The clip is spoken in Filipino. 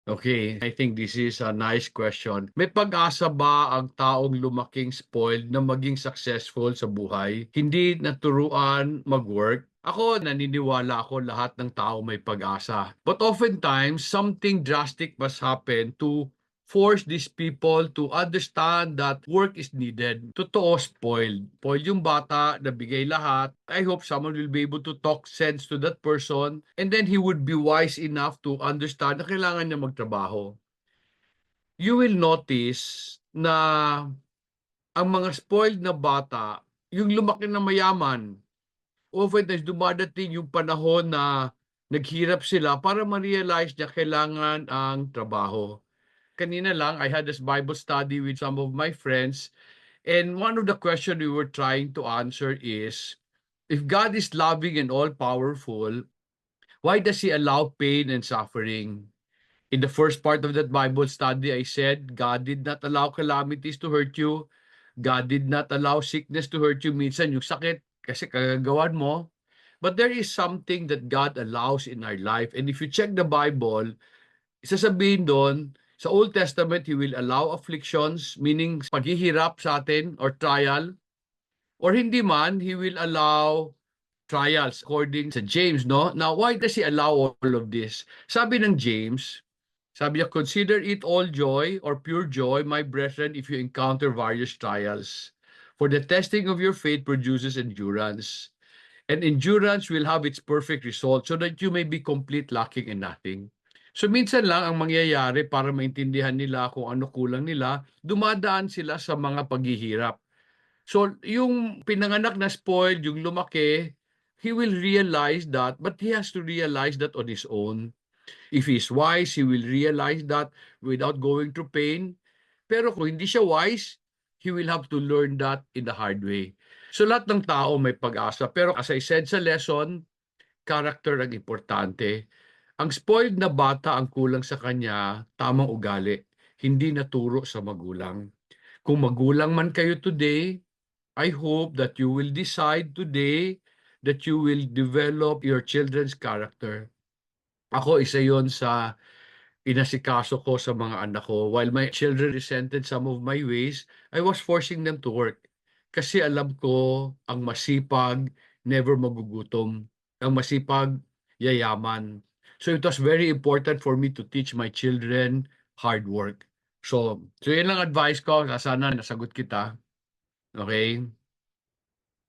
Okay, I think this is a nice question. May pag-asa ba ang taong lumaking spoiled na maging successful sa buhay? Hindi naturuan mag-work? Ako, naniniwala ako lahat ng tao may pag-asa. But oftentimes, something drastic must happen to force these people to understand that work is needed. Totoo, spoiled. Spoiled yung bata, nabigay lahat. I hope someone will be able to talk sense to that person and then he would be wise enough to understand na kailangan niya magtrabaho. You will notice na ang mga spoiled na bata, yung lumaki na mayaman, oftentimes dumadating yung panahon na naghirap sila para ma-realize niya kailangan ang trabaho. Kanina lang, I had this Bible study with some of my friends, and one of the questions we were trying to answer is, if God is loving and all-powerful, why does He allow pain and suffering? In the first part of that Bible study, I said, God did not allow calamities to hurt you. God did not allow sickness to hurt you. Minsan, yung sakit, kasi kagagawan mo. But there is something that God allows in our life. And if you check the Bible, sasabihin doon, sa Old Testament, He will allow afflictions, meaning paghihirap sa atin or trial, or hindi man, He will allow trials according sa James, no? Now, why does He allow all of this? Sabi ng James, sabi niya, consider it all joy or pure joy, my brethren, if you encounter various trials. For the testing of your faith produces endurance. And endurance will have its perfect result so that you may be complete, lacking in nothing. So minsan lang ang mangyayari para maintindihan nila kung ano kulang nila, dumadaan sila sa mga paghihirap. So yung pinanganak na spoiled, yung lumaki, he will realize that, but he has to realize that on his own. If he's wise, he will realize that without going through pain. Pero kung hindi siya wise, he will have to learn that in the hard way. So lahat ng tao may pag-asa. Pero as I said sa lesson, character ang importante. Ang spoiled na bata ang kulang sa kanya, tamang ugali, hindi naturo sa magulang. Kung magulang man kayo today, I hope that you will decide today that you will develop your children's character. Ako, isa yon sa inasikaso ko sa mga anak ko. While my children resented some of my ways, I was forcing them to work. Kasi alam ko, ang masipag, never magugutom. Ang masipag, yayaman. So it was very important for me to teach my children hard work. So yun lang advice ko. Sana nasagot kita. Okay?